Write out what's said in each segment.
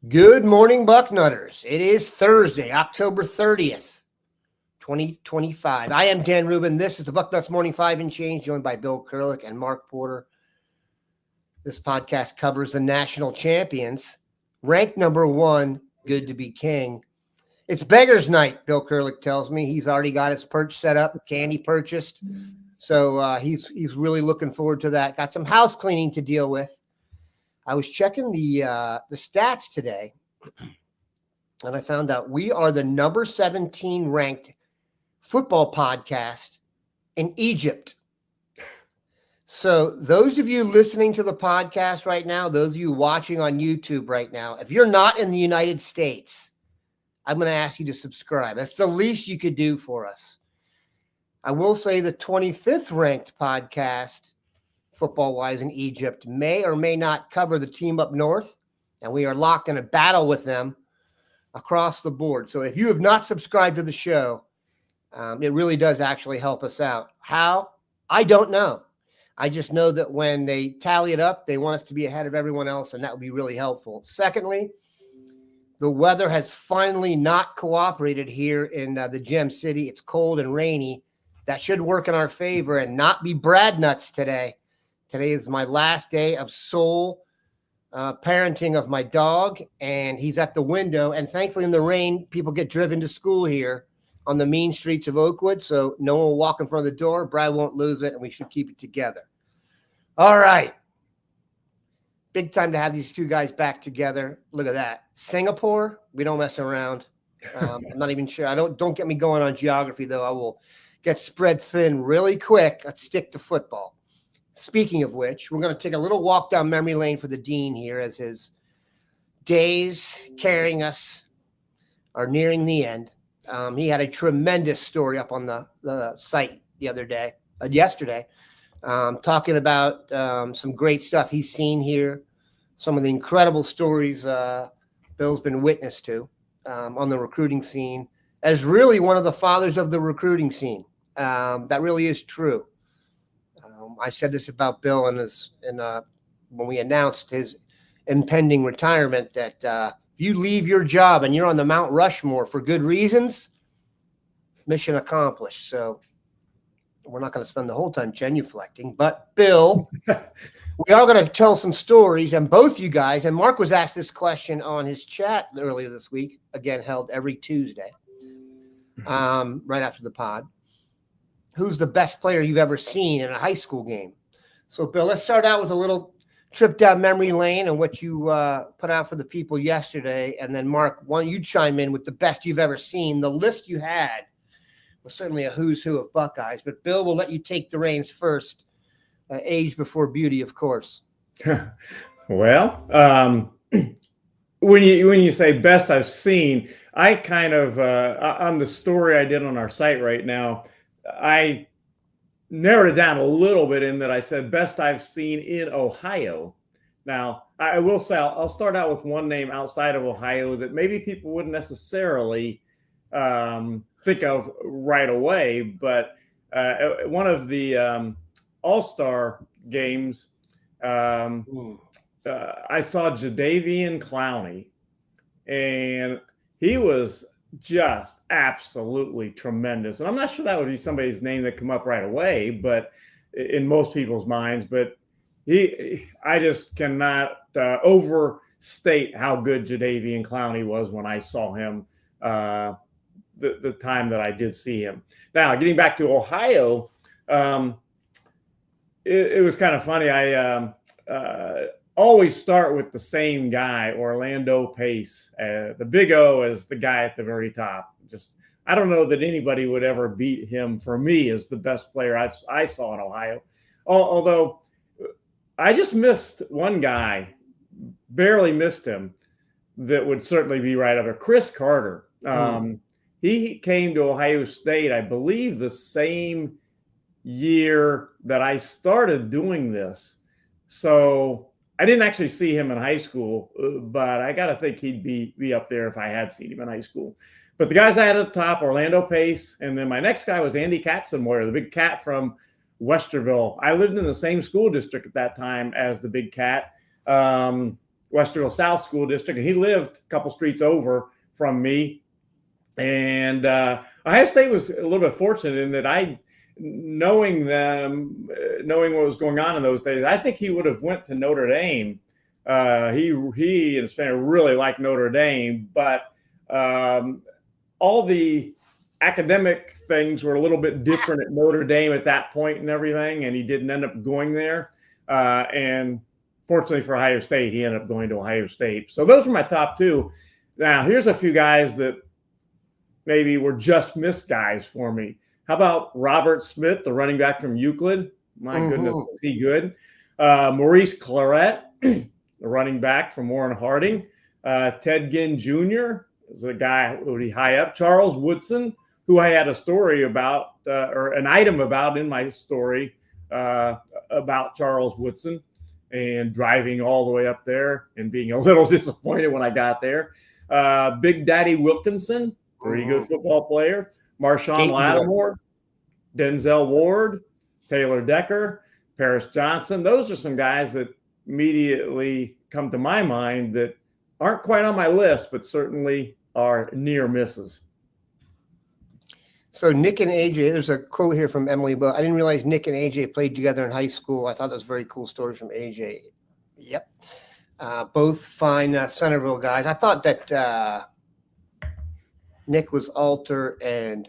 Good morning, Bucknutters. It is Thursday, October 30th, 2025. I am Dan Rubin. This is the Bucknuts Morning 5 and Change, joined by Bill Kurelic and Mark Porter. This podcast covers the national champions. Ranked number one, good to be king. It's Beggar's Night, Bill Kurelic tells me. He's already got his perch set up, candy purchased. So he's really looking forward to that. Got some house cleaning to deal with. I was checking the stats today, and I found out we are the number 17 ranked football podcast in Egypt. So those of you listening to the podcast right now, those of you watching on YouTube right now, if you're not in the United States, I'm going to ask you to subscribe. That's the least you could do for us. I will say the 25th ranked podcast football-wise in Egypt may or may not cover the team up north, and we are locked in a battle with them across the board. So if you have not subscribed to the show, it really does actually help us out. How? I don't know. I just know that when they tally it up, they want us to be ahead of everyone else, and that would be really helpful. Secondly, the weather has finally not cooperated here in the Gem City. It's cold and rainy. That should work in our favor and not be Brad nuts today. Today is my last day of sole parenting of my dog, and he's at the window. And thankfully, in the rain, people get driven to school here on the mean streets of Oakwood, so no one will walk in front of the door. Brad won't lose it, and we should keep it together. All right. Big time to have these two guys back together. Look at that. Singapore, we don't mess around. I'm not even sure. Don't get me going on geography, though. I will get spread thin really quick. Let's stick to football. Speaking of which, we're going to take a little walk down memory lane for the Dean here as his days carrying us are nearing the end. He had a tremendous story up on the site yesterday, talking about some great stuff he's seen here, some of the incredible stories Bill's been witness to on the recruiting scene, as really one of the fathers of the recruiting scene. That really is true. I said this about Bill when we announced his impending retirement, that if you leave your job and you're on the Mount Rushmore for good reasons, mission accomplished. So we're not going to spend the whole time genuflecting. But, Bill, we are going to tell some stories, and both you guys, and Mark was asked this question on his chat earlier this week, again, held every Tuesday, right after the pod. Who's the best player you've ever seen in a high school game? So, Bill, let's start out with a little trip down memory lane and what you put out for the people yesterday. And then, Mark, why don't you chime in with the best you've ever seen? The list you had was certainly a who's who of Buckeyes. But, Bill, we'll let you take the reins first. Age before beauty, of course. Well, when you say best I've seen, I kind of, on the story I did on our site right now, I narrowed it down a little bit in that I said best I've seen in Ohio. Now, I will say I'll start out with one name outside of Ohio that maybe people wouldn't necessarily think of right away, but one of the All-Star games, I saw Jadeveon Clowney, and he was just absolutely tremendous. And I'm not sure that would be somebody's name that come up right away, but in most people's minds, but I just cannot overstate how good Jadeveon Clowney was when I saw him the time that I did see him. Now, getting back to Ohio, it was kind of funny. I always start with the same guy, Orlando Pace. The big O is the guy at the very top. I don't know that anybody would ever beat him for me as the best player I saw in Ohio. Although I just missed one guy, barely missed him, that would certainly be right up there. Chris Carter. He came to Ohio State, I believe, the same year that I started doing this. So I didn't actually see him in high school, but I got to think he'd be up there if I had seen him in high school. But the guys I had at the top, Orlando Pace, and then my next guy was Andy Katzenmoyer, the big cat from Westerville. I lived in the same school district at that time as the big cat. Westerville South School District, and he lived a couple streets over from me. And Ohio State was a little bit fortunate in that knowing them, knowing what was going on in those days, I think he would have went to Notre Dame. He and his family really liked Notre Dame, but all the academic things were a little bit different at Notre Dame at that point and everything, and he didn't end up going there. And fortunately for Ohio State, he ended up going to Ohio State. So those were my top two. Now, here's a few guys that maybe were just missed guys for me. How about Robert Smith, the running back from Euclid? My goodness, is he good? Maurice Claret, the running back from Warren Harding. Ted Ginn Jr. is a guy really high up. Charles Woodson, who I had a story about, or an item about in my story about Charles Woodson, and driving all the way up there and being a little disappointed when I got there. Big Daddy Wilkinson, pretty good football player. Marshawn Lattimore, Denzel Ward, Taylor Decker, Paris Johnson. Those are some guys that immediately come to my mind that aren't quite on my list, but certainly are near misses. So Nick and AJ, there's a quote here from Emily, but I didn't realize Nick and AJ played together in high school. I thought that was a very cool story from AJ. Yep. Both fine Centerville guys. I thought that Nick was Alter and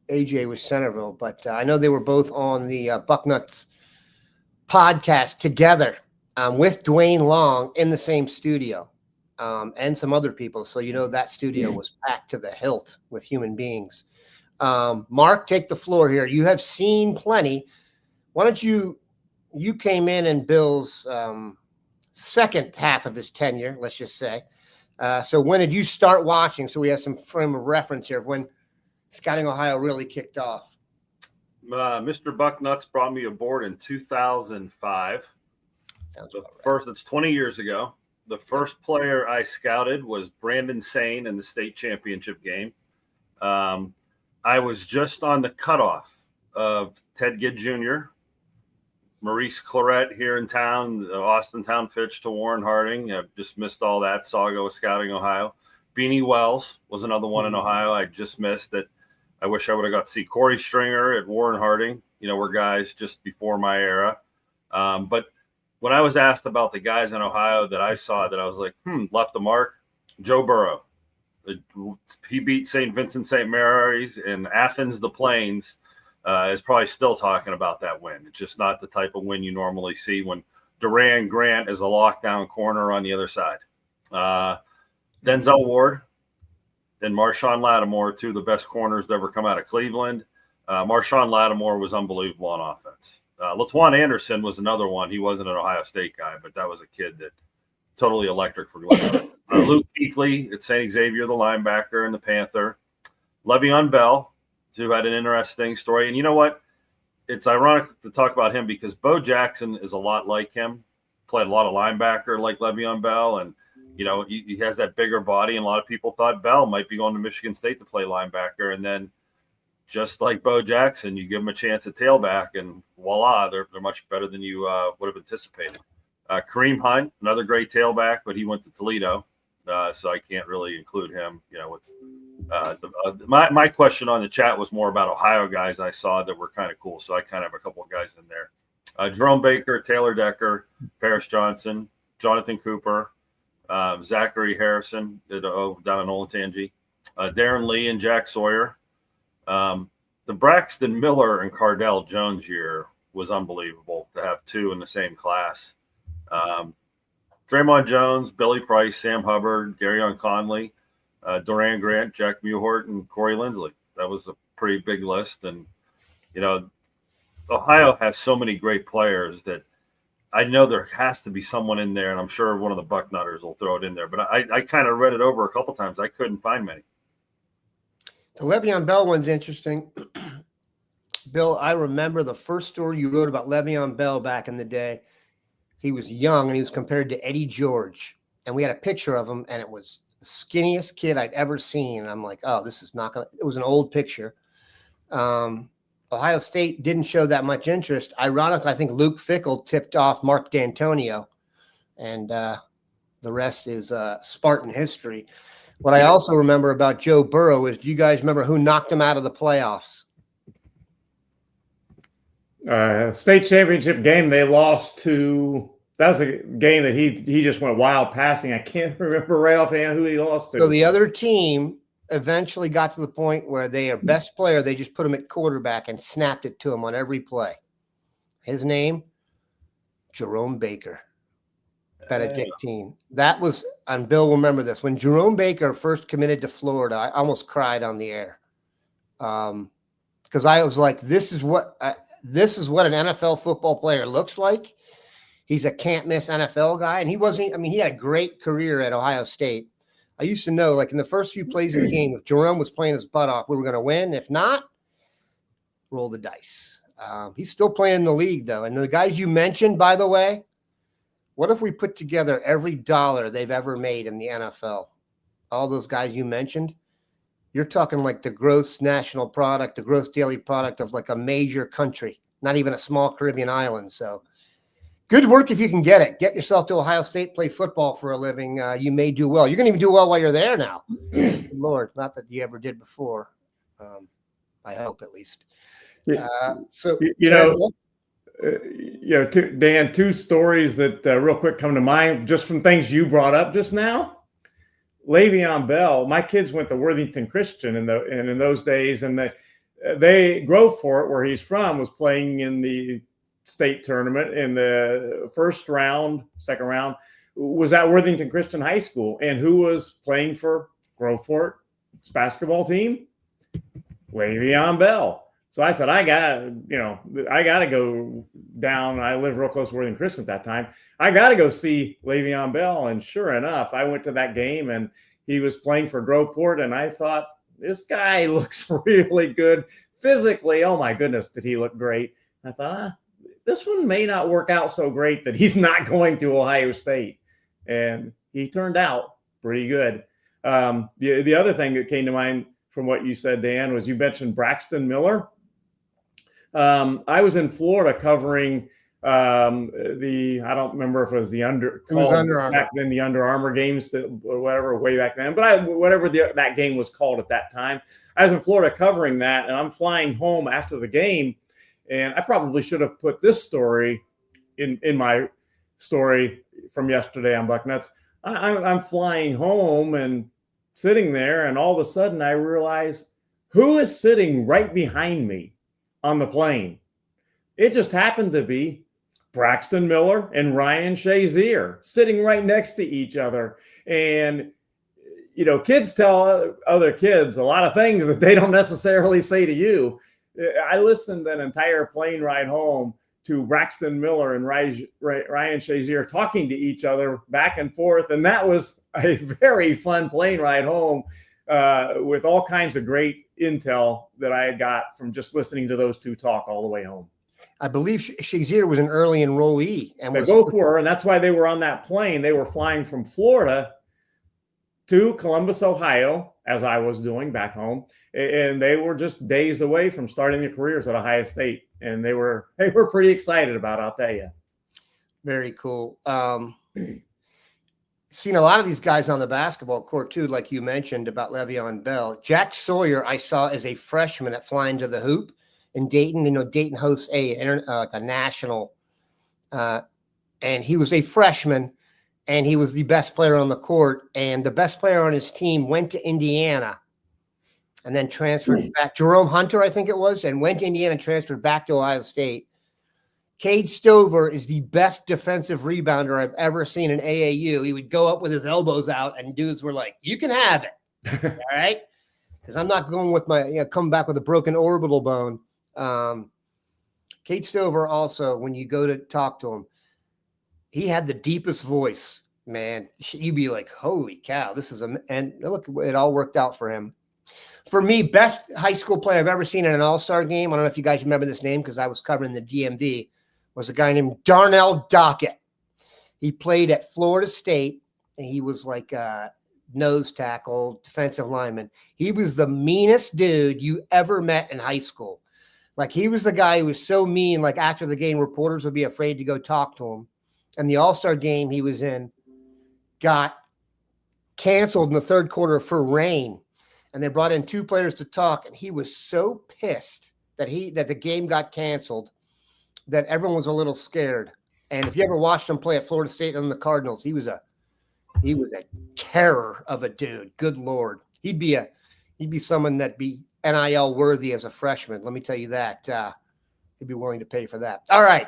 AJ was Centerville, but I know they were both on the Bucknuts podcast together with Dwayne Long in the same studio and some other people. So, that studio was packed to the hilt with human beings. Mark, take the floor here. You have seen plenty. Why don't you came in Bill's second half of his tenure, let's just say. So when did you start watching? So we have some frame of reference here of when Scouting Ohio really kicked off. Mr. Bucknuts brought me aboard in 2005. Sounds It's 20 years ago. The first player I scouted was Brandon Sane in the state championship game. I was just on the cutoff of Ted Ginn Jr., Maurice Claret here in town, the Austin Town Fitch to Warren Harding. I've just missed all that. Saga was Scouting Ohio. Beanie Wells was another one in Ohio I just missed that I wish I would have got to see. Corey Stringer at Warren Harding, were guys just before my era. But when I was asked about the guys in Ohio that I saw that I was like, left the mark, Joe Burrow. He beat St. Vincent St. Mary's in Athens, the Plains. Is probably still talking about that win. It's just not the type of win you normally see when Duran Grant is a lockdown corner on the other side. Denzel Ward and Marshawn Lattimore, two of the best corners to ever come out of Cleveland. Marshawn Lattimore was unbelievable on offense. Laquan Anderson was another one. He wasn't an Ohio State guy, but that was a kid that totally electric for Glenn. Luke Kuechly at St. Xavier, the linebacker and the Panther. Le'Veon Bell, who had an interesting story. And you know what? It's ironic to talk about him because Bo Jackson is a lot like him, played a lot of linebacker like Le'Veon Bell. And, he has that bigger body. And a lot of people thought Bell might be going to Michigan State to play linebacker. And then just like Bo Jackson, you give him a chance at tailback and voila, they're much better than you would have anticipated. Kareem Hunt, another great tailback, but he went to Toledo. So I can't really include him, with my question on the chat was more about Ohio guys I saw that were kind of cool. So I kind of have a couple of guys in there. Jerome Baker, Taylor Decker, Paris Johnson, Jonathan Cooper, Zachary Harrison down in Olentangy, Darren Lee and Jack Sawyer. The Braxton Miller and Cardell Jones year was unbelievable to have two in the same class. Draymond Jones, Billy Price, Sam Hubbard, Garyon Conley, Duran Grant, Jack Muhort, and Corey Lindsley. That was a pretty big list. And, Ohio has so many great players that I know there has to be someone in there, and I'm sure one of the Bucknutters will throw it in there. But I kind of read it over a couple times. I couldn't find many. The Le'Veon Bell one's interesting. Bill, I remember the first story you wrote about Le'Veon Bell back in the day. He was young, and he was compared to Eddie George. And we had a picture of him, and it was the skinniest kid I'd ever seen. And I'm like, oh, this is not going to – it was an old picture. Ohio State didn't show that much interest. Ironically, I think Luke Fickell tipped off Mark D'Antonio. And The rest is Spartan history. What I also remember about Joe Burrow is, do you guys remember who knocked him out of the playoffs? State championship game they lost to. That was a game that he just went wild passing. I can't remember right offhand who he lost to. So the other team eventually got to the point where their best player, they just put him at quarterback and snapped it to him on every play. His name, Jerome Baker. Benedictine. That was, and Bill will remember this, when Jerome Baker first committed to Florida, I almost cried on the air. Because I was like, this is what an NFL football player looks like. He's a can't miss NFL guy. And he wasn't, I mean, he had a great career at Ohio State. I used to know, like in the first few plays of the game, if Jerome was playing his butt off, we were going to win. If not, roll the dice. He's still playing in the league, though. And the guys you mentioned, by the way, what if we put together every dollar they've ever made in the NFL? All those guys you mentioned, you're talking like the gross national product, the gross daily product of like a major country, not even a small Caribbean island. So good work if you can get it. Get yourself to Ohio State, play football for a living. You may do well. You're going to even do well while you're there now. Lord, not that you ever did before. I hope at least. Dan, two stories that real quick come to mind just from things you brought up just now. Le'Veon Bell, my kids went to Worthington Christian in those days, and they Groveport, where he's from, was playing in the state tournament in the second round was at Worthington Christian High School. And who was playing for Groveport's basketball team? Le'Veon Bell. So I said, I got to go down. I live real close to Worthington Christian at that time. I got to go see Le'Veon Bell. And sure enough, I went to that game and he was playing for Groveport. And I thought, this guy looks really good physically. Oh my goodness, did he look great? I thought, this one may not work out so great that he's not going to Ohio State. And he turned out pretty good. The other thing that came to mind from what you said, Dan, was you mentioned Braxton Miller. I was in Florida covering I don't remember if it was the Under Armour. Back then, the Under Armour games or whatever way back then, but whatever that game was called at that time. I was in Florida covering that, and I'm flying home after the game, and I probably should have put this story in my story from yesterday on Bucknuts. I'm flying home and sitting there, and all of a sudden I realize who is sitting right behind me on the plane. It just happened to be Braxton Miller and Ryan Shazier sitting right next to each other. And, kids tell other kids a lot of things that they don't necessarily say to you. I listened an entire plane ride home to Braxton Miller and Ryan Shazier talking to each other back and forth. And that was a very fun plane ride home with all kinds of great intel that I got from just listening to those two talk all the way home. I believe Shazier was an early enrollee. And they both were, and that's why they were on that plane. They were flying from Florida to Columbus, Ohio, as I was doing back home. And they were just days away from starting their careers at Ohio State. And they were pretty excited about it, I'll tell you. Very cool. Seen a lot of these guys on the basketball court too, like you mentioned about Le'Veon Bell. Jack Sawyer, I saw as a freshman at Flying to the Hoop in Dayton. Dayton hosts a national, and he was a freshman, and he was the best player on the court. And the best player on his team went to Indiana, and then transferred back. Jerome Hunter, I think it was, and went to Indiana and transferred back to Ohio State. Cade Stover is the best defensive rebounder I've ever seen in AAU. He would go up with his elbows out, and dudes were like, "You can have it." All right? Because I'm not going with my coming back with a broken orbital bone. Cade Stover also, when you go to talk to him, he had the deepest voice, man. You'd be like, holy cow, this is and look, it all worked out for him. For me, best high school player I've ever seen in an all-star game, I don't know if you guys remember this name because I was covering the DMV, was a guy named Darnell Dockett. He played at Florida State, and he was like a nose tackle, defensive lineman. He was the meanest dude you ever met in high school. Like, he was the guy who was so mean, like after the game, reporters would be afraid to go talk to him. And the all-star game he was in, got canceled in the third quarter for rain, and they brought in 2 players to talk, and he was so pissed that the game got canceled that everyone was a little scared. And if you ever watched him play at Florida State and the Cardinals, he was a terror of a dude. Good Lord. He'd be someone that'd be NIL worthy as a freshman. Let me tell you that. He'd be willing to pay for that. All right.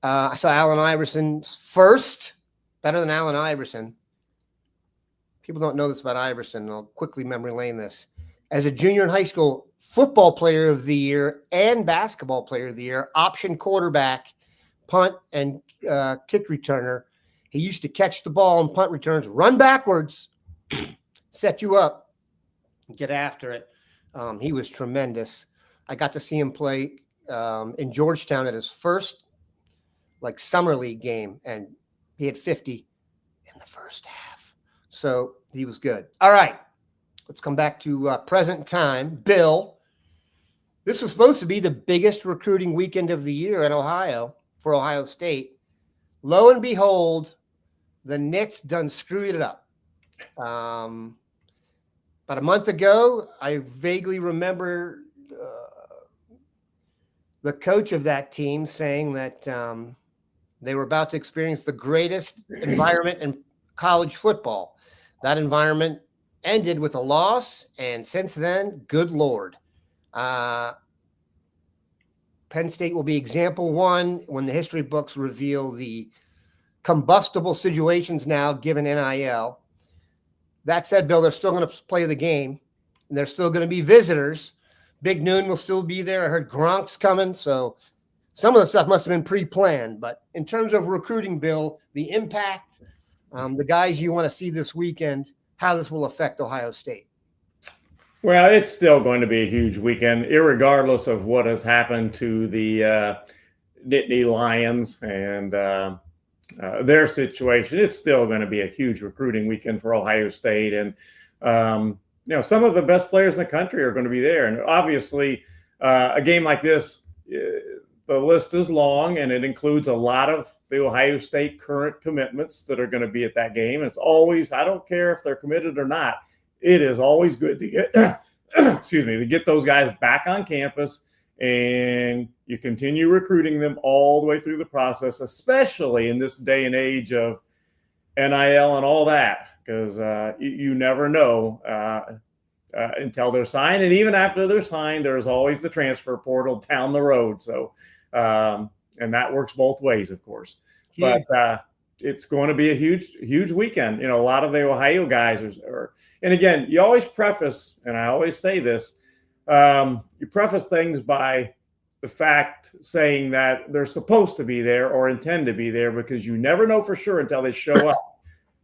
I saw Allen Iverson's first, better than Allen Iverson. People don't know this about Iverson. I'll quickly memory lane this. As a junior in high school, football player of the year and basketball player of the year, option quarterback, punt and kick returner. He used to catch the ball on punt returns, run backwards, set you up, get after it. He was tremendous. I got to see him play in Georgetown at his first summer league game, and he had 50 in the first half. So he was good. All right, let's come back to present time. Bill, this was supposed to be the biggest recruiting weekend of the year in Ohio for Ohio State. Lo and behold, the Nits done screwed it up. About a month ago, I vaguely remember the coach of that team saying that they were about to experience the greatest environment in college football. That environment ended with a loss, and since then, good Lord. Penn State will be example 1 when the history books reveal the combustible situations now given NIL. That said, Bill, they're still going to play the game, and they're still going to be visitors. Big Noon will still be there. I heard Gronk's coming, so some of the stuff must have been pre-planned. But in terms of recruiting, Bill, the impact, the guys you want to see this weekend, how this will affect Ohio State. Well, it's still going to be a huge weekend, irregardless of what has happened to the Nittany Lions and their situation. It's still going to be a huge recruiting weekend for Ohio State. And, some of the best players in the country are going to be there. And obviously, a game like this, the list is long, and it includes a lot of the Ohio State current commitments that are going to be at that game. It's always, I don't care if they're committed or not, it is always good to get, to get those guys back on campus, and you continue recruiting them all the way through the process, especially in this day and age of NIL and all that, because you never know until they're signed. And even after they're signed, there's always the transfer portal down the road. So, and that works both ways, of course. Yeah. But it's going to be a huge weekend. A lot of the Ohio guys are, and again, you always preface, and I always say this, you preface things by the fact saying that they're supposed to be there or intend to be there, because you never know for sure until they show up,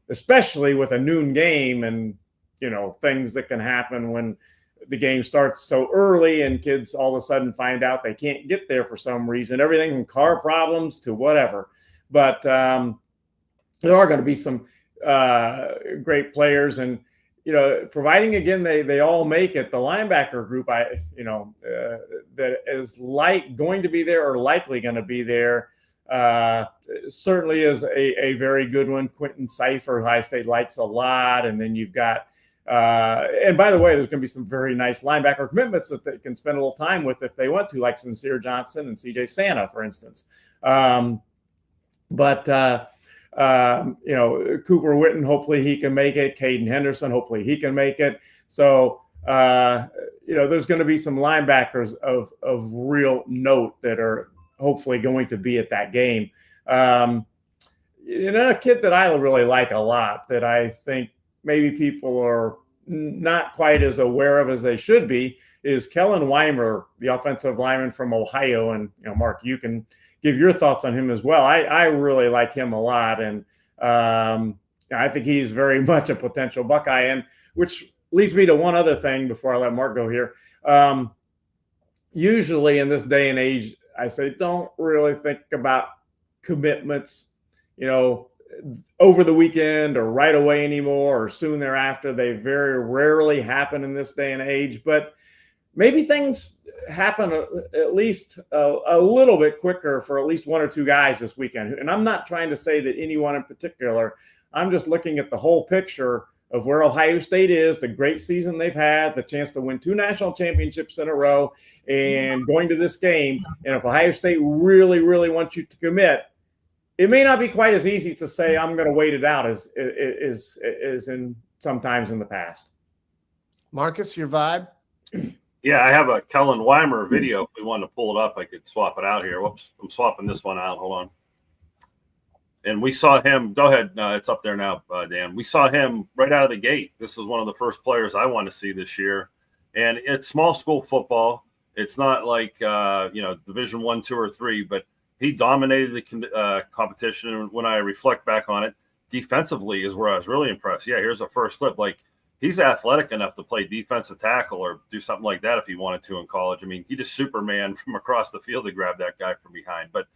especially with a noon game and, things that can happen when the game starts so early and kids all of a sudden find out they can't get there for some reason, everything from car problems to whatever. But there are going to be some great players, and providing again they all make it. The linebacker group, that is going to be there or likely going to be there, certainly is a very good one. Quentin Cipher, Ohio State likes a lot, and then you've got. And by the way, there's going to be some very nice linebacker commitments that they can spend a little time with if they want to, like Sincere Johnson and CJ Sanna, for instance. But Cooper Witten, hopefully he can make it. Caden Henderson, hopefully he can make it. So, there's going to be some linebackers of real note that are hopefully going to be at that game. A kid that I really like a lot that I think maybe people are not quite as aware of as they should be is Kellen Weimer, the offensive lineman from Ohio. And, Mark, you can give your thoughts on him as well. I really like him a lot. And I think he's very much a potential Buckeye. And which leads me to one other thing before I let Mark go here. Usually in this day and age, I say, don't really think about commitments, over the weekend or right away anymore or soon thereafter. They very rarely happen in this day and age, but maybe things happen at least a little bit quicker for at least one or two guys this weekend. And I'm not trying to say that anyone in particular. I'm just looking at the whole picture of where Ohio State is, the great season they've had, the chance to win 2 national championships in a row, and going to this game. And if Ohio State really, really wants you to commit, it may not be quite as easy to say I'm going to wait it out as in sometimes in the past. Marcus, your vibe? Yeah, I have a Kellen Weimer video. If we wanted to pull it up, I could swap it out here. Whoops, I'm swapping this one out. Hold on. And we saw him. Go ahead. It's up there now, Dan. We saw him right out of the gate. This was one of the first players I want to see this year. And it's small school football. It's not like Division 1, 2, or 3, but he dominated the competition. And when I reflect back on it, defensively is where I was really impressed. Yeah, here's a first flip. Like, he's athletic enough to play defensive tackle or do something like that if he wanted to in college. I mean, he just Superman from across the field to grab that guy from behind. But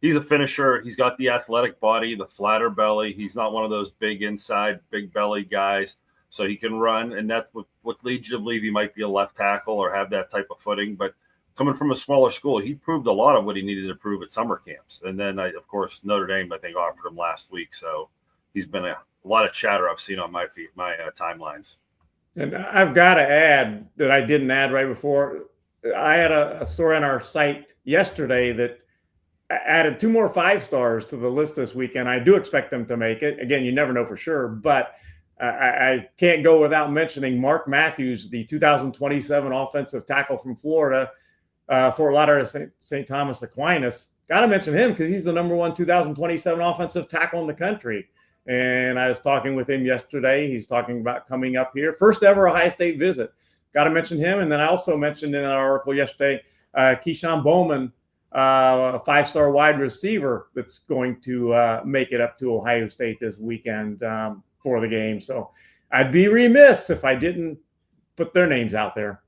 he's a finisher. He's got the athletic body, the flatter belly. He's not one of those big inside, big belly guys. So he can run, and that's what leads you to believe he might be a left tackle or have that type of footing. But coming from a smaller school, he proved a lot of what he needed to prove at summer camps. And then, of course, Notre Dame, I think, offered him last week. So he's been a lot of chatter I've seen on my feed, my timelines. And I've got to add that I didn't add right before. I had a story on our site yesterday that added 2 more 5-stars to the list this weekend. I do expect them to make it. Again, you never know for sure, but I can't go without mentioning Mark Matthews, the 2027 offensive tackle from Florida, Fort Lauderdale St. Thomas Aquinas. Got to mention him because he's the number 1 2027 offensive tackle in the country. And I was talking with him yesterday. He's talking about coming up here. First ever Ohio State visit. Got to mention him. And then I also mentioned in an article yesterday, Keyshawn Bowman, a 5-star wide receiver that's going to make it up to Ohio State this weekend for the game. So I'd be remiss if I didn't put their names out there.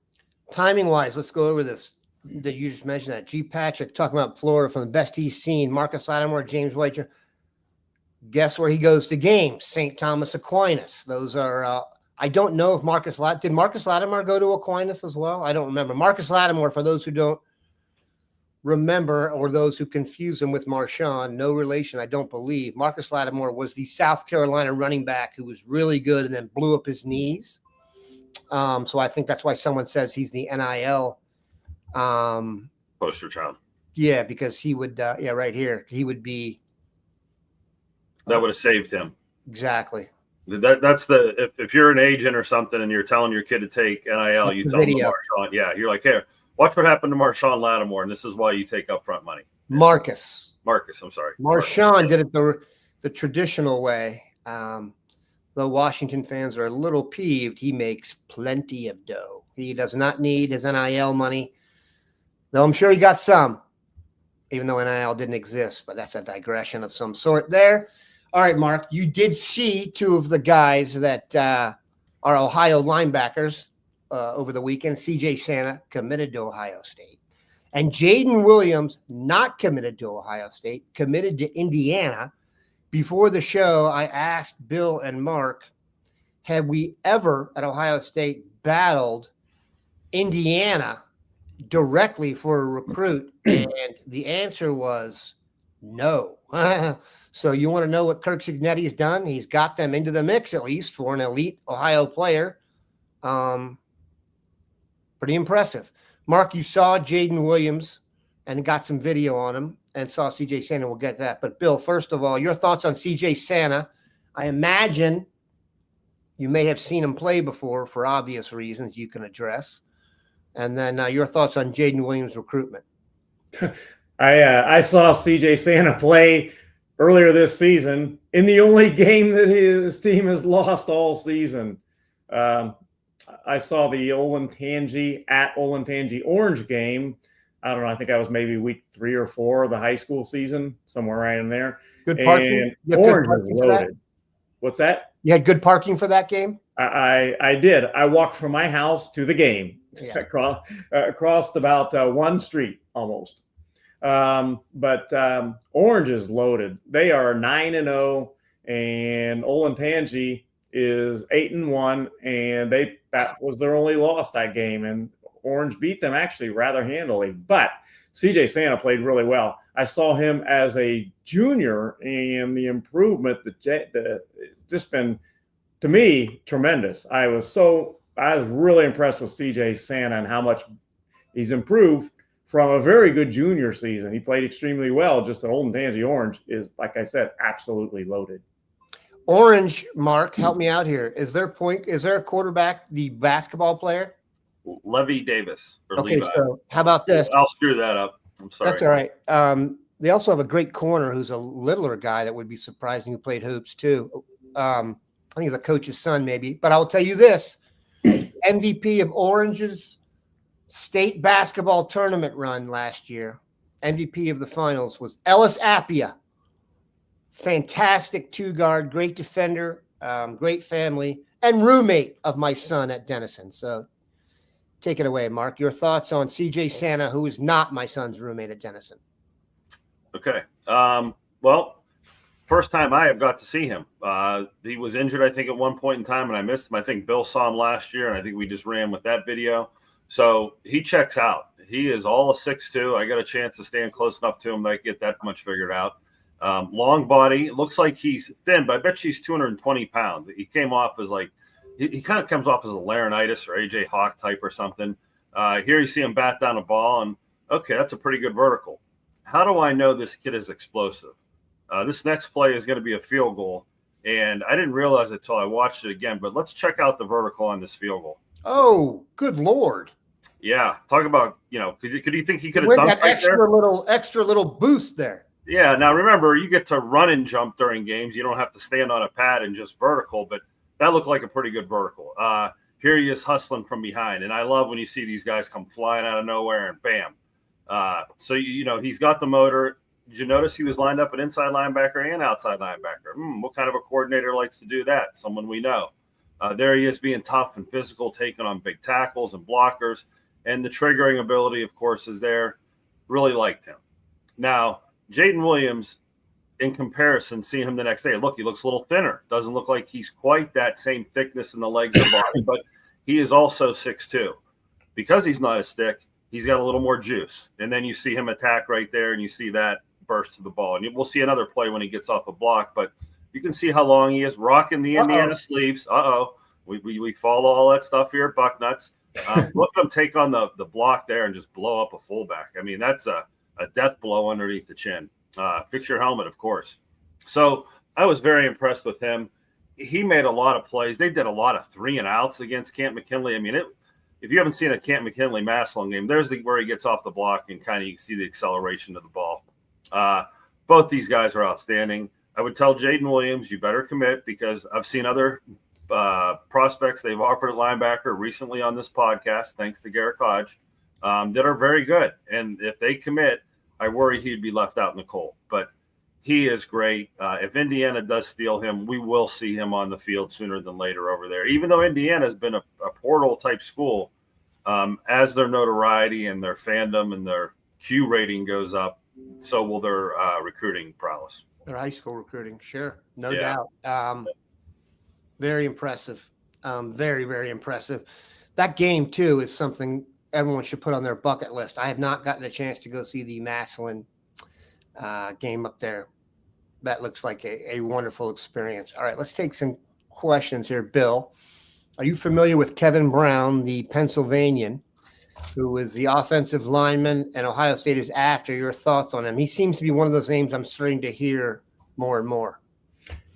Timing-wise, let's go over this. That you just mentioned that. G. Patrick talking about Florida from the best he's seen. Marcus Lattimore, James White. Guess where he goes to games? St. Thomas Aquinas. Those are I don't know if did Marcus Lattimore go to Aquinas as well? I don't remember. Marcus Lattimore, for those who don't remember or those who confuse him with Marshawn, no relation, I don't believe. Marcus Lattimore was the South Carolina running back who was really good and then blew up his knees. So I think that's why someone says he's the NIL Poster child. Yeah, because he would right here. He would be that would have saved him. Exactly. That's the if you're an agent or something and you're telling your kid to take NIL, you tell them Marshawn. Yeah, you're like, hey, watch what happened to Marshawn Lattimore, and this is why you take upfront money. Marcus, I'm sorry. Marshawn did it the traditional way. Though Washington fans are a little peeved, he makes plenty of dough. He does not need his NIL money, though I'm sure he got some, even though NIL didn't exist. But that's a digression of some sort there. All right, Mark, you did see 2 of the guys that are Ohio linebackers over the weekend. C.J. Sanna committed to Ohio State. And Jaden Williams not committed to Ohio State, committed to Indiana. Before the show, I asked Bill and Mark, had we ever at Ohio State battled Indiana directly for a recruit? And the answer was no. So you want to know what Kirk Cignetti's done? He's got them into the mix, at least, for an elite Ohio player. Pretty impressive. Mark, you saw Jaden Williams and got some video on him and saw C.J. Sanna. We'll get that. But, Bill, first of all, your thoughts on C.J. Sanna. I imagine you may have seen him play before for obvious reasons you can address. And then your thoughts on Jaden Williams' recruitment. I saw C.J. Sanna play earlier this season in the only game that his team has lost all season. I saw the Olentangy Orange game. I don't know. I think that was maybe week 3 or 4 of the high school season, somewhere right in there. Good parking. And Orange was loaded. What's that? You had good parking for that game? I did. I walked from my house to the game, across about one street almost. But Orange is loaded. They are 9-0, and Olentangy is 8-1, and that was their only loss that game. And Orange beat them actually rather handily. But CJ Sanna played really well. I saw him as a junior, and the improvement that just been, to me, tremendous. I was really impressed with CJ Sanna and how much he's improved from a very good junior season. He played extremely well. Just that Old Tansy Orange is, like I said, absolutely loaded. Orange, Mark, help me out here. Is there a quarterback, the basketball player? Levy Davis. Okay, Levi. so how about this? I'll screw that up. I'm sorry. That's all right. They also have a great corner who's a littler guy that would be surprising who played hoops too. I think he's a coach's son maybe. But I will tell you this, MVP of Orange's state basketball tournament run last year, MVP of the finals was Ellis Appia. Fantastic two-guard, great defender, great family, and roommate of my son at Denison. So take it away, Mark. Your thoughts on CJ Sanna, who is not my son's roommate at Denison. Okay. Well, first time I have got to see him. He was injured, I think, at one point in time, and I missed him. I think Bill saw him last year, and I think we just ran with that video. So he checks out. He is all a 6'2". I got a chance to stand close enough to him that I get that much figured out. Long body. Looks like he's thin, but I bet she's 220 pounds. He came off as like, he kind of comes off as a Laronitis or AJ Hawk type or something. Here you see him bat down a ball, and okay, that's a pretty good vertical. How do I know this kid is explosive? This next play is going to be a field goal, and I didn't realize it until I watched it again, but let's check out the vertical on this field goal. Oh, good Lord. Yeah, talk about, could you think he could have With dunked that right there? extra little boost there. Yeah, now remember, you get to run and jump during games. You don't have to stand on a pad and just vertical, but that looked like a pretty good vertical. Here he is hustling from behind, and I love when you see these guys come flying out of nowhere and bam. So, he's got the motor. Did you notice he was lined up at inside linebacker and outside linebacker? What kind of a coordinator likes to do that? Someone we know. There he is being tough and physical, taking on big tackles and blockers. And the triggering ability, of course, is there. Really liked him. Now, Jaden Williams, in comparison, seeing him the next day, look, he looks a little thinner. Doesn't look like he's quite that same thickness in the legs and body, but he is also 6'2". Because he's not a stick, he's got a little more juice. And then you see him attack right there, and you see that burst to the ball. And we'll see another play when he gets off a block, but you can see how long he is, rocking the Indiana sleeves. We follow all that stuff here at Bucknuts. Look at him take on the block there and just blow up a fullback. I mean, that's a death blow underneath the chin. Fix your helmet, of course. So I was very impressed with him. He made a lot of plays. They did a lot of 3-and-outs against Camp McKinley. I mean, if you haven't seen a Camp McKinley Massillon game, there's where he gets off the block and kind of you can see the acceleration of the ball. Both these guys are outstanding. I would tell Jaden Williams, you better commit, because I've seen other prospects they've offered at linebacker recently on this podcast, thanks to Garrett Hodge, that are very good. And if they commit, I worry he'd be left out in the cold. But he is great. If Indiana does steal him, we will see him on the field sooner than later over there. Even though Indiana has been a portal-type school, as their notoriety and their fandom and their Q rating goes up, so will their recruiting prowess. Their high school recruiting, sure. No doubt. Very impressive. Very, very impressive. That game, too, is something everyone should put on their bucket list. I have not gotten a chance to go see the Massillon game up there. That looks like a wonderful experience. All right, let's take some questions here. Bill, are you familiar with Kevin Brown, the Pennsylvanian, who is the offensive lineman, and Ohio State is after? Your thoughts on him? He seems to be one of those names I'm starting to hear more and more.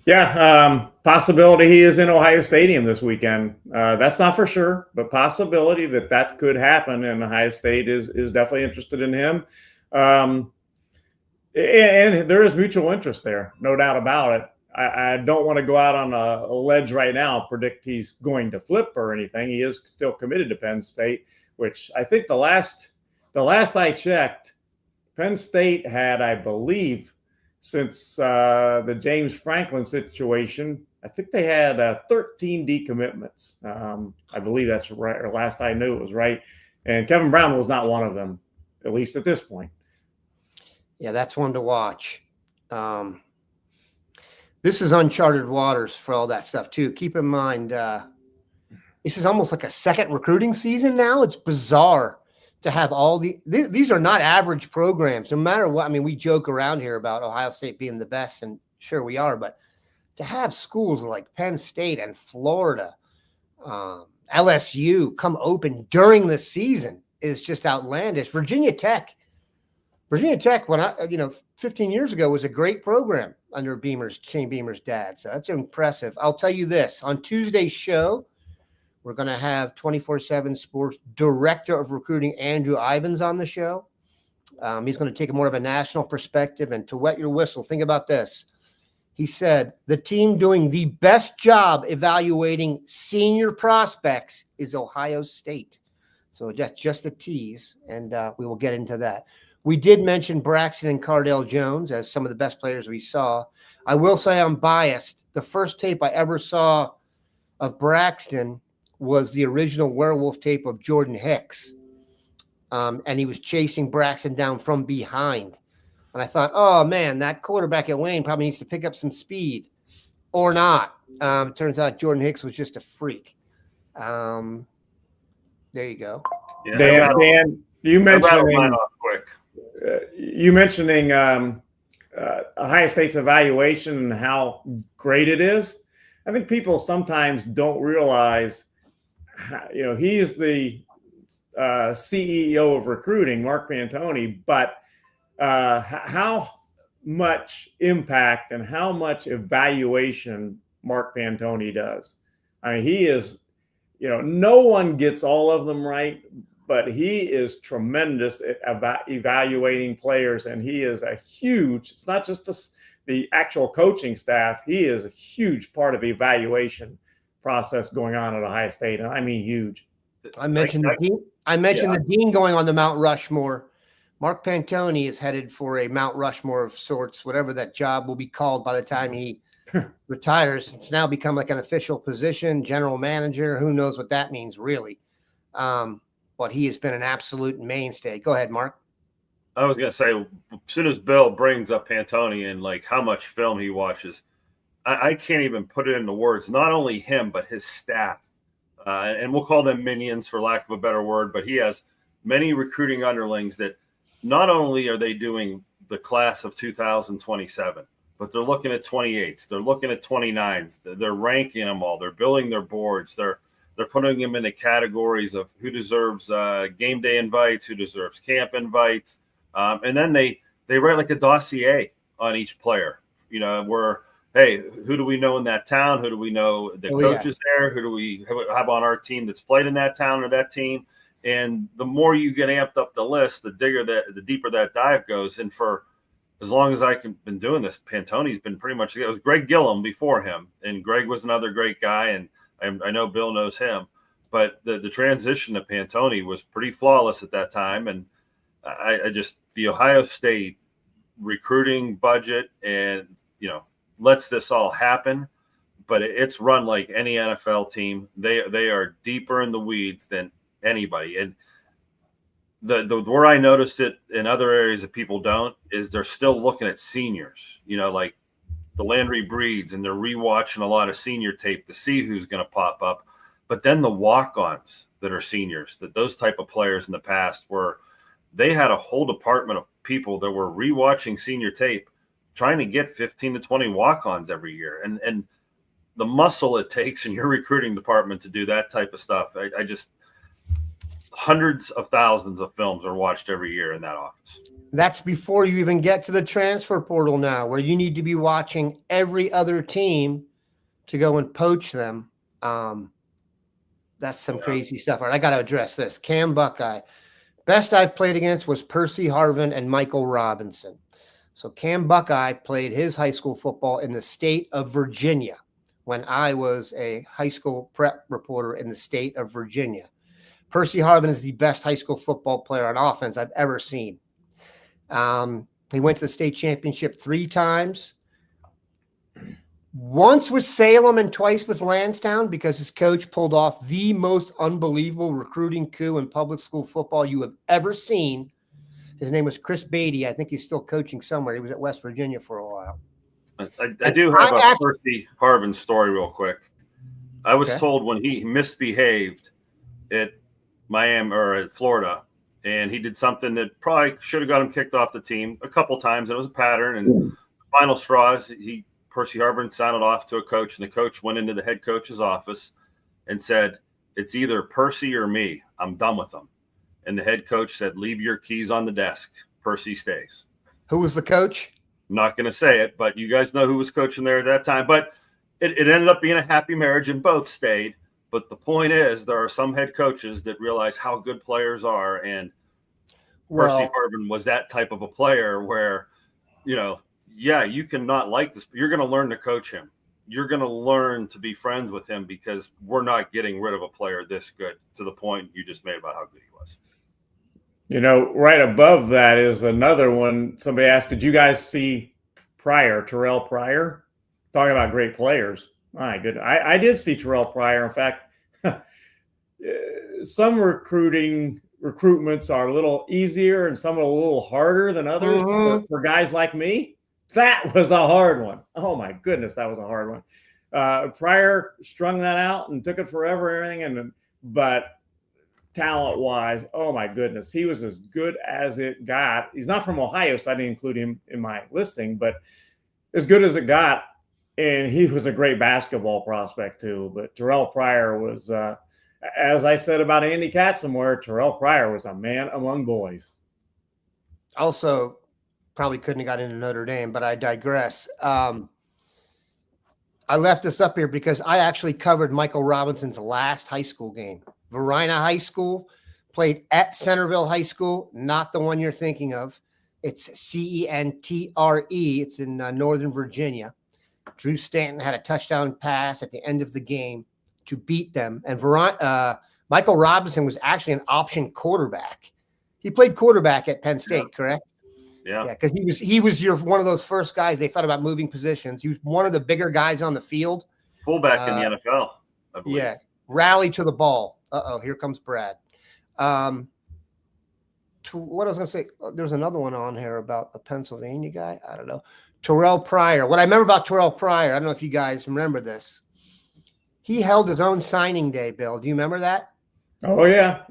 Yeah, possibility he is in Ohio Stadium this weekend. That's not for sure, but possibility that could happen, and Ohio State is definitely interested in him. And there is mutual interest there, no doubt about it. I don't want to go out on a ledge right now, predict he's going to flip or anything. He is still committed to Penn State, which I think the last I checked, Penn State had, I believe, since the James Franklin situation, I think they had 13 decommitments. I believe that's right, or last I knew it was right. And Kevin Brown was not one of them, at least at this point. Yeah, that's one to watch. This is uncharted waters for all that stuff, too. Keep in mind, this is almost like a second recruiting season now. It's bizarre to have all these are not average programs, no matter what. I mean, we joke around here about Ohio State being the best, and sure we are, but to have schools like Penn State and Florida, LSU come open during the season is just outlandish. Virginia Tech, when 15 years ago was a great program under Shane Beamer's dad. So that's impressive. I'll tell you this, on Tuesday's show, we're going to have 24/7 Sports Director of Recruiting, Andrew Ivins, on the show. He's going to take more of a national perspective. And to wet your whistle, think about this. He said the team doing the best job evaluating senior prospects is Ohio State. So that's just a tease, and we will get into that. We did mention Braxton and Cardale Jones as some of the best players we saw. I will say I'm biased. The first tape I ever saw of Braxton was the original werewolf tape of Jordan Hicks. And he was chasing Braxton down from behind. And I thought, oh, man, that quarterback at Wayne probably needs to pick up some speed or not. Turns out Jordan Hicks was just a freak. There you go. Yeah, Dan, you mentioning quick. You mentioning Ohio State's evaluation and how great it is. I think people sometimes don't realize, he is the CEO of recruiting, Mark Pantoni, but how much impact and how much evaluation Mark Pantoni does. I mean, he is, no one gets all of them right, but he is tremendous at evaluating players, and he is it's not just the actual coaching staff. He is a huge part of the evaluation process going on at Ohio State, and I mean huge. I mentioned the dean going on the Mount Rushmore. Mark Pantoni is headed for a Mount Rushmore of sorts, whatever that job will be called by the time he retires. It's now become like an official position, general manager. Who knows what that means, really? But he has been an absolute mainstay. Go ahead, Mark. I was going to say, as soon as Bill brings up Pantoni and like how much film he watches, I can't even put it into words. Not only him, but his staff. And we'll call them minions for lack of a better word, but he has many recruiting underlings that not only are they doing the class of 2027, but they're looking at 28s. They're looking at 29s. They're ranking them all. They're building their boards. They're putting them into categories of who deserves game day invites, who deserves camp invites. And then they write like a dossier on each player, where, hey, who do we know in that town? Who do we know the coaches there? Who do we have on our team that's played in that town or that team? And the more you get amped up the list, the deeper that dive goes. And for as long as I've been doing this, Pantoni's been pretty much, it was Greg Gillum before him. And Greg was another great guy. And I know Bill knows him. But the transition to Pantoni was pretty flawless at that time. And the Ohio State recruiting budget and, lets this all happen. But it's run like any NFL team. They are deeper in the weeds than anybody. And the where I noticed it in other areas that people don't is they're still looking at seniors, like the Landry Breeds, and they're rewatching a lot of senior tape to see who's going to pop up. But then the walk-ons that are seniors, those type of players in the past were, they had a whole department of people that were rewatching senior tape, trying to get 15 to 20 walk-ons every year. And the muscle it takes in your recruiting department to do that type of stuff, I just hundreds of thousands of films are watched every year in that office. That's before you even get to the transfer portal now, where you need to be watching every other team to go and poach them. That's some crazy stuff. All right, I got to address this. Cam Buckeye. Best I've played against was Percy Harvin and Michael Robinson. So Cam Buckeye played his high school football in the state of Virginia when I was a high school prep reporter in the state of Virginia. Percy Harvin is the best high school football player on offense I've ever seen. He went to the state championship 3 times. Once with Salem and twice with Lansdowne because his coach pulled off the most unbelievable recruiting coup in public school football you have ever seen. His name was Chris Beatty. I think he's still coaching somewhere. He was at West Virginia for a while. I do have a Percy Harvin story real quick. I was told when he misbehaved at Miami or at Florida and he did something that probably should have got him kicked off the team a couple times. It was a pattern, and the final straw is Percy Harvin sounded off to a coach, and the coach went into the head coach's office and said, "It's either Percy or me. I'm done with him." And the head coach said, "Leave your keys on the desk. Percy stays." Who was the coach? I'm not going to say it, but you guys know who was coaching there at that time. But it ended up being a happy marriage, and both stayed. But the point is, there are some head coaches that realize how good players are, and Percy Harvin was that type of a player where, you cannot like this, but you're going to learn to coach him. You're going to learn to be friends with him because we're not getting rid of a player this good, to the point you just made about how good he was. Right above that is another one. Somebody asked, did you guys see Terrell Pryor? Talking about great players. My goodness. I did see Terrell Pryor. In fact, some recruitments are a little easier and some are a little harder than others. For guys like me, that was a hard one. Oh my goodness, that was a hard one. Pryor strung that out and took it forever and everything. But talent-wise, oh my goodness, he was as good as it got. He's not from Ohio, so I didn't include him in my listing, but as good as it got. And he was a great basketball prospect too. But Terrell Pryor was, as I said about Andy Katzenmoyer, Terrell Pryor was a man among boys. Also, probably couldn't have got into Notre Dame, but I digress. I left this up here because I actually covered Michael Robinson's last high school game. Verina High School, played at Centerville High School, not the one you're thinking of. It's Centre. It's in Northern Virginia. Drew Stanton had a touchdown pass at the end of the game to beat them. And Michael Robinson was actually an option quarterback. He played quarterback at Penn State, correct? Yeah. Yeah, because he was one of those first guys they thought about moving positions. He was one of the bigger guys on the field. Fullback in the NFL, I believe. Yeah. Rally to the ball. Here comes Brad. What I was going to say, there's another one on here about a Pennsylvania guy. I don't know. Terrell Pryor. What I remember about Terrell Pryor, I don't know if you guys remember this. He held his own signing day, Bill. Do you remember that? Oh, yeah.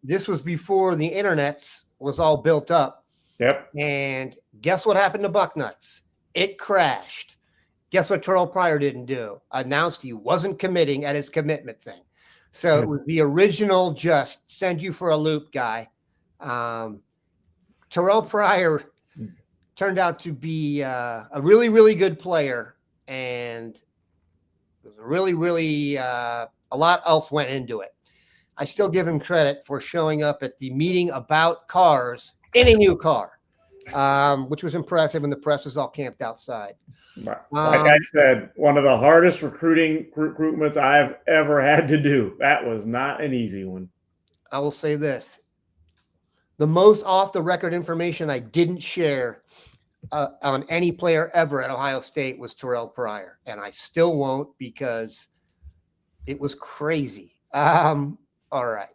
This was before the internets was all built up. Yep. And guess what happened to Bucknuts? It crashed. Guess what Terrell Pryor didn't do? Announced he wasn't committing at his commitment thing. So it was the original just send you for a loop guy. Terrell Pryor turned out to be a really, really good player. And it was really, really a lot else went into it. I still give him credit for showing up at the meeting about cars in a new car, which was impressive, and the press was all camped outside. Like I said, one of the hardest recruitments I've ever had to do. That was not an easy one. I will say this. The most off-the-record information I didn't share on any player ever at Ohio State was Terrell Pryor, and I still won't because it was crazy. All right.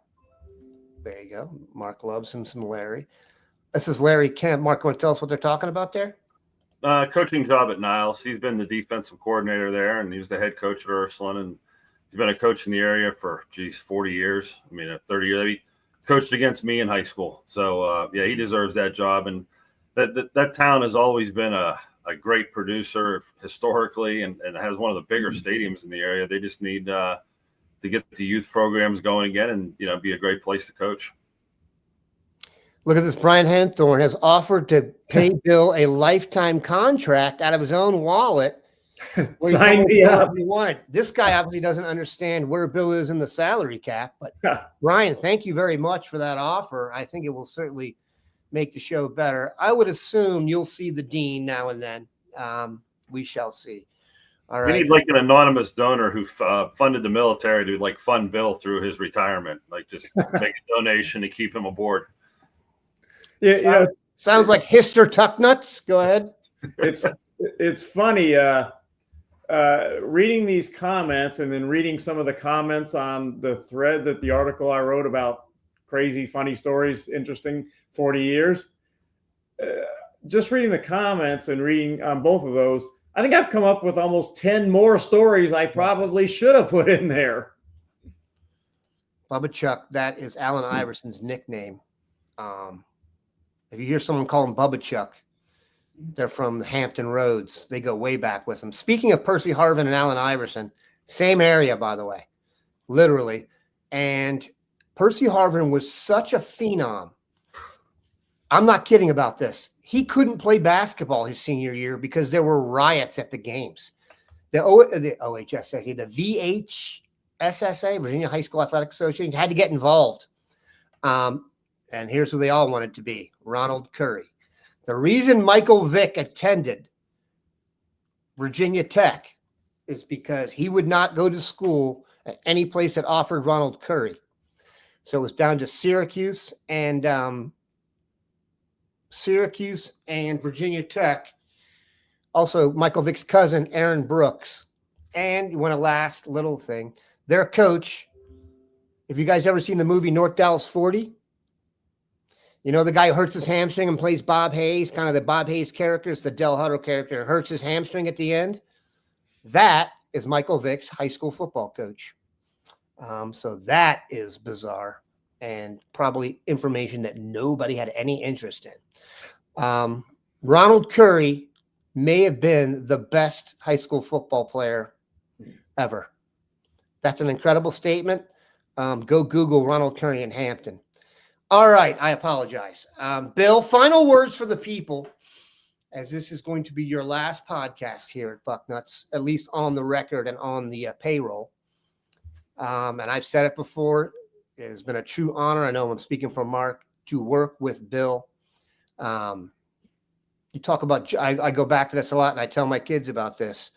There you go. Mark loves him some Larry. This is Larry Kemp. Mark, want to tell us what they're talking about there? Coaching job at Niles. He's been the defensive coordinator there, and he was the head coach at Ursuline, and he's been a coach in the area for, 40 years. 30 years. He coached against me in high school. So, he deserves that job. And that town has always been a great producer historically and has one of the bigger stadiums in the area. They just need to get the youth programs going again and, be a great place to coach. Look at this. Brian Henthorne has offered to pay Bill a lifetime contract out of his own wallet. Sign me up. He wanted. This guy obviously doesn't understand where Bill is in the salary cap. But Brian, thank you very much for that offer. I think it will certainly make the show better. I would assume you'll see the dean now and then. We shall see. All right. We need like an anonymous donor who funded the military to fund Bill through his retirement. Just make a donation to keep him aboard. Yeah, sounds like Hister Tucknuts. Go ahead. It's funny reading these comments and then reading some of the comments on the thread that the article I wrote about crazy, funny stories, interesting 40 years. Just reading the comments and reading on both of those, I think I've come up with almost 10 more stories I probably should have put in there. Bubba Chuck, that is Allen Iverson's nickname. If you hear someone call him Bubba Chuck, they're from Hampton Roads. They go way back with him. Speaking of Percy Harvin and Allen Iverson, same area, by the way, literally. And Percy Harvin was such a phenom. I'm not kidding about this. He couldn't play basketball his senior year because there were riots at the games. The OHSSA, the VHSSA, Virginia High School Athletic Association, had to get involved. And here's who they all wanted to be, Ronald Curry. The reason Michael Vick attended Virginia Tech is because he would not go to school at any place that offered Ronald Curry. So it was down to Syracuse and Virginia Tech. Also, Michael Vick's cousin, Aaron Brooks. And you want a last little thing. Their coach, if you guys ever seen the movie North Dallas 40, you know the guy who hurts his hamstring and plays Bob Hayes, kind of the Bob Hayes character. It's the Del Huddle character, hurts his hamstring at the end. That is Michael Vick's high school football coach. So that is bizarre and probably information that nobody had any interest in. Ronald Curry may have been the best high school football player ever. That's an incredible statement. Go Google Ronald Curry in Hampton. All right, I apologize. Bill, final words for the people, as this is going to be your last podcast here at Bucknuts, at least on the record and on the payroll. And I've said it before. It has been a true honor. I know I'm speaking for Mark to work with Bill. You talk about, I go back to this a lot, and I tell my kids about this.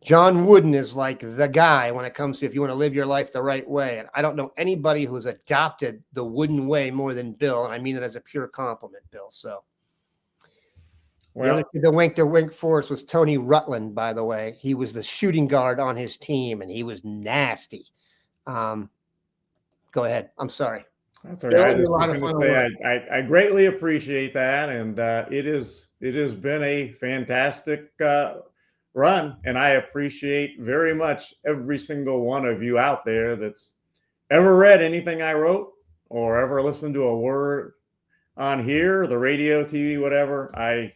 John Wooden is like the guy when it comes to if you want to live your life the right way. And I don't know anybody who's adopted the Wooden way more than Bill. And I mean it as a pure compliment, Bill. So the other kid that went to Wake Forest was Tony Rutland, by the way. He was the shooting guard on his team, and he was nasty. Go ahead. I'm sorry. That's all right. I greatly appreciate that. And it has been a fantastic run, and I appreciate very much every single one of you out there that's ever read anything I wrote or ever listened to a word on here, the radio, TV, whatever. I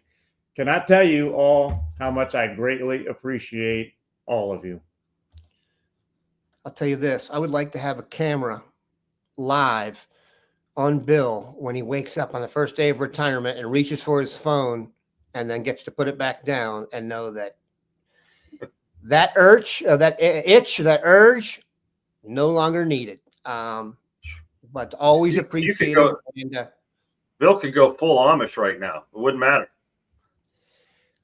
cannot tell you all how much I greatly appreciate all of you. I'll tell you this. I would like to have a camera live on Bill when he wakes up on the first day of retirement and reaches for his phone and then gets to put it back down and know that that urge, no longer needed. But always appreciate it. Bill could go full Amish right now. It wouldn't matter.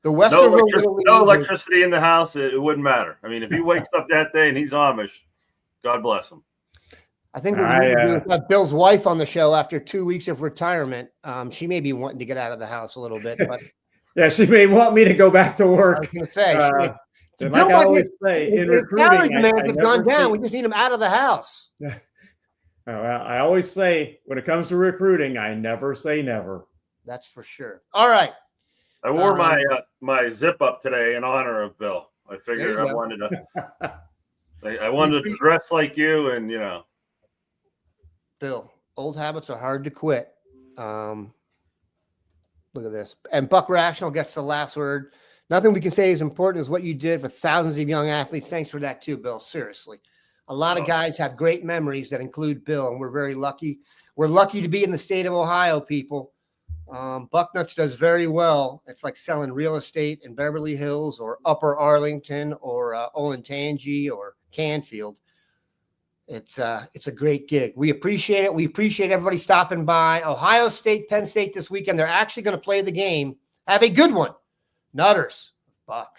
The no electricity in the house. It wouldn't matter. I mean, if he wakes up that day and he's Amish, God bless him. I think we're going to do Bill's wife on the show after 2 weeks of retirement. She may be wanting to get out of the house a little bit, but yeah, she may want me to go back to work. I was going to say, like I always say, in recruiting, demands have gone down. We just need him out of the house. I always say, when it comes to recruiting, I never say never. That's for sure. All right. I wore my zip up today in honor of Bill. I figured I wanted to dress like you, and you know. Bill, old habits are hard to quit. Look at this. And Buck Rational gets the last word. Nothing we can say is important as what you did for thousands of young athletes. Thanks for that too, Bill. Seriously. A lot of guys have great memories that include Bill, and we're very lucky. We're lucky to be in the state of Ohio, people. Bucknuts does very well. It's like selling real estate in Beverly Hills or Upper Arlington or Olentangy or Canfield. It's a great gig. We appreciate it. We appreciate everybody stopping by. Ohio State, Penn State this weekend. They're actually going to play the game. Have a good one. Nutters. Buck.